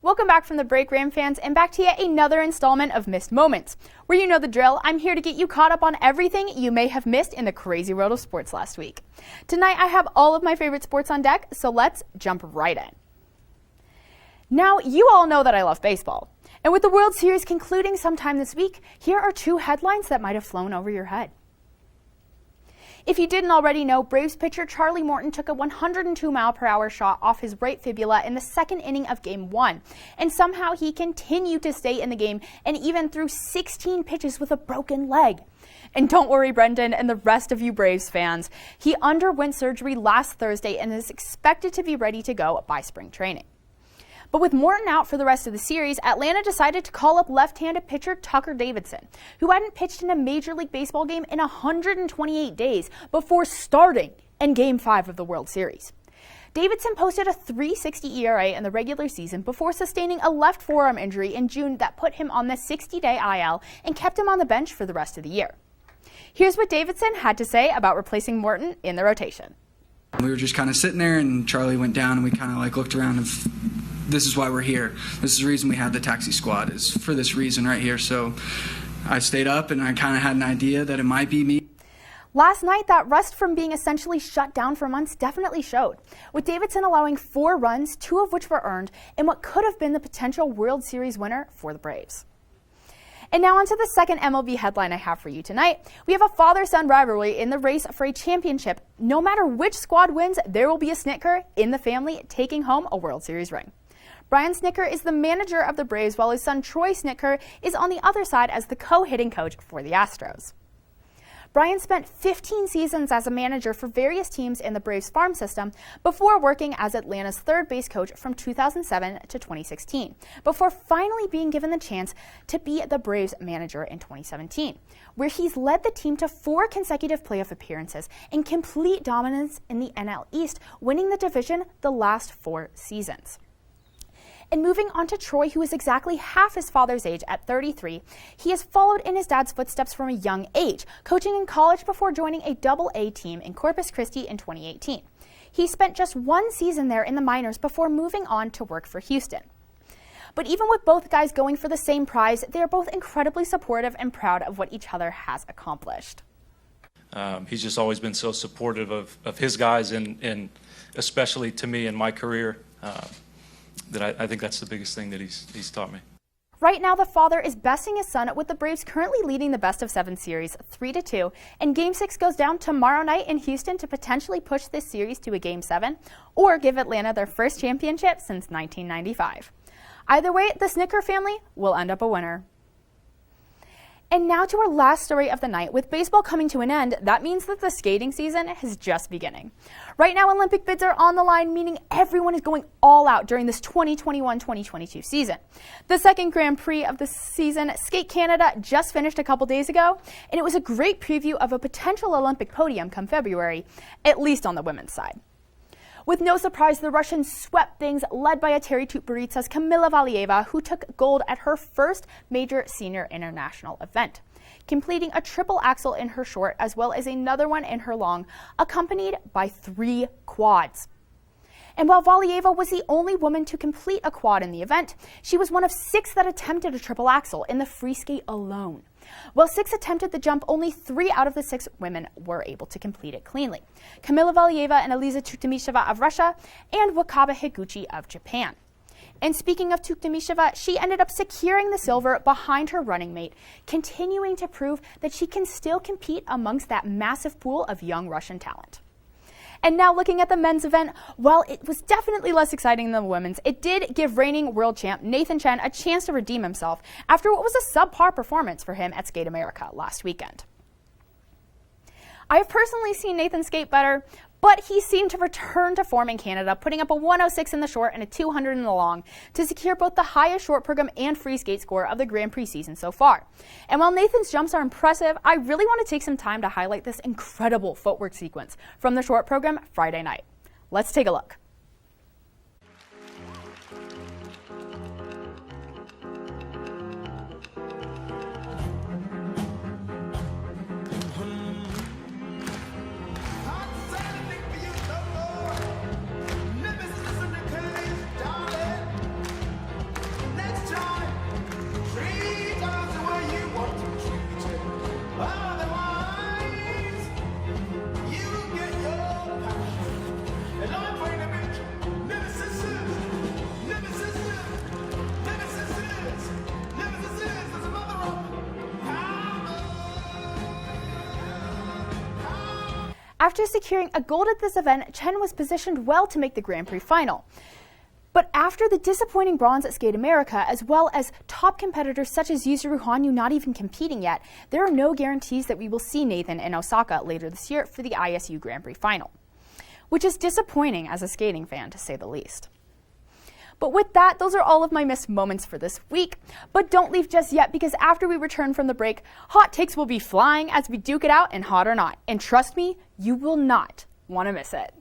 Welcome back from the break, Ram fans, and back to yet another installment of Missed Moments, where you know the drill. I'm here to get you caught up on everything you may have missed in the crazy world of sports last week. Tonight I have all of my favorite sports on deck, so let's jump right in. Now, you all know that I love baseball, and with the World Series concluding sometime this week, here are two headlines that might have flown over your head. If you didn't already know, Braves pitcher Charlie Morton took a 102-mile-per-hour shot off his right fibula in the second inning of Game 1, and somehow he continued to stay in the game and even threw 16 pitches with a broken leg. And don't worry, Brendan and the rest of you Braves fans, he underwent surgery last Thursday and is expected to be ready to go by spring training. But with Morton out for the rest of the series, Atlanta decided to call up left-handed pitcher Tucker Davidson, who hadn't pitched in a Major League Baseball game in 128 days before starting in Game 5 of the World Series. Davidson posted a .360 ERA in the regular season before sustaining a left forearm injury in June that put him on the 60-day IL and kept him on the bench for the rest of the year. Here's what Davidson had to say about replacing Morton in the rotation. We were just kind of sitting there, and Charlie went down, and we kind of looked around and this is why we're here. This is the reason we had the taxi squad, is for this reason right here. So I stayed up and I kind of had an idea that it might be me. Last night, that rest from being essentially shut down for months definitely showed, with Davidson allowing 4 runs, 2 of which were earned, in what could have been the potential World Series winner for the Braves. And now onto the second MLB headline I have for you tonight. We have a father-son rivalry in the race for a championship. No matter which squad wins, there will be a Snitker in the family taking home a World Series ring. Brian Snitker is the manager of the Braves, while his son Troy Snitker is on the other side as the co-hitting coach for the Astros. Brian spent 15 seasons as a manager for various teams in the Braves farm system before working as Atlanta's third base coach from 2007 to 2016, before finally being given the chance to be the Braves manager in 2017, where he's led the team to 4 consecutive playoff appearances and complete dominance in the NL East, winning the division the last 4 seasons. And moving on to Troy, who is exactly half his father's age at 33, he has followed in his dad's footsteps from a young age, coaching in college before joining a Double-A team in Corpus Christi in 2018. He spent just 1 season there in the minors before moving on to work for Houston. But even with both guys going for the same prize, they are both incredibly supportive and proud of what each other has accomplished. He's just always been so supportive of his guys and especially to me in my career. That I think that's the biggest thing that he's taught me. Right now, the father is besting his son, with the Braves currently leading the best-of-7 series 3-2, and Game 6 goes down tomorrow night in Houston to potentially push this series to a Game 7 or give Atlanta their first championship since 1995. Either way, the Snitker family will end up a winner. And now to our last story of the night. With baseball coming to an end, that means that the skating season is just beginning. Right now, Olympic bids are on the line, meaning everyone is going all out during this 2021-2022 season. The second Grand Prix of the season, Skate Canada, just finished a couple days ago, and it was a great preview of a potential Olympic podium come February, at least on the women's side. With no surprise, the Russians swept things, led by a Terry Tutberidze's Kamila Valieva, who took gold at her first major senior international event, completing a triple axel in her short as well as another one in her long, accompanied by 3 quads. And while Valieva was the only woman to complete a quad in the event, she was one of 6 that attempted a triple axel in the free skate alone. While 6 attempted the jump, only 3 out of the 6 women were able to complete it cleanly: Kamila Valieva and Eliza Tuktamisheva of Russia and Wakabe Higuchi of Japan. And speaking of Tuktamisheva, she ended up securing the silver behind her running mate, continuing to prove that she can still compete amongst that massive pool of young Russian talent. And now looking at the men's event, while it was definitely less exciting than the women's, it did give reigning world champ Nathan Chen a chance to redeem himself after what was a subpar performance for him at Skate America last weekend. I have personally seen Nathan skate better, but he seemed to return to form in Canada, putting up a 106 in the short and a 200 in the long to secure both the highest short program and free skate score of the Grand Prix season so far. And while Nathan's jumps are impressive, I really want to take some time to highlight this incredible footwork sequence from the short program Friday night. Let's take a look. After securing a gold at this event, Chen was positioned well to make the Grand Prix final. But after the disappointing bronze at Skate America, as well as top competitors such as Yuzuru Hanyu not even competing yet, there are no guarantees that we will see Nathan in Osaka later this year for the ISU Grand Prix final, which is disappointing as a skating fan, to say the least. But with that, those are all of my missed moments for this week. But don't leave just yet, because after we return from the break, hot takes will be flying as we duke it out in Hot or Not. And trust me, you will not want to miss it.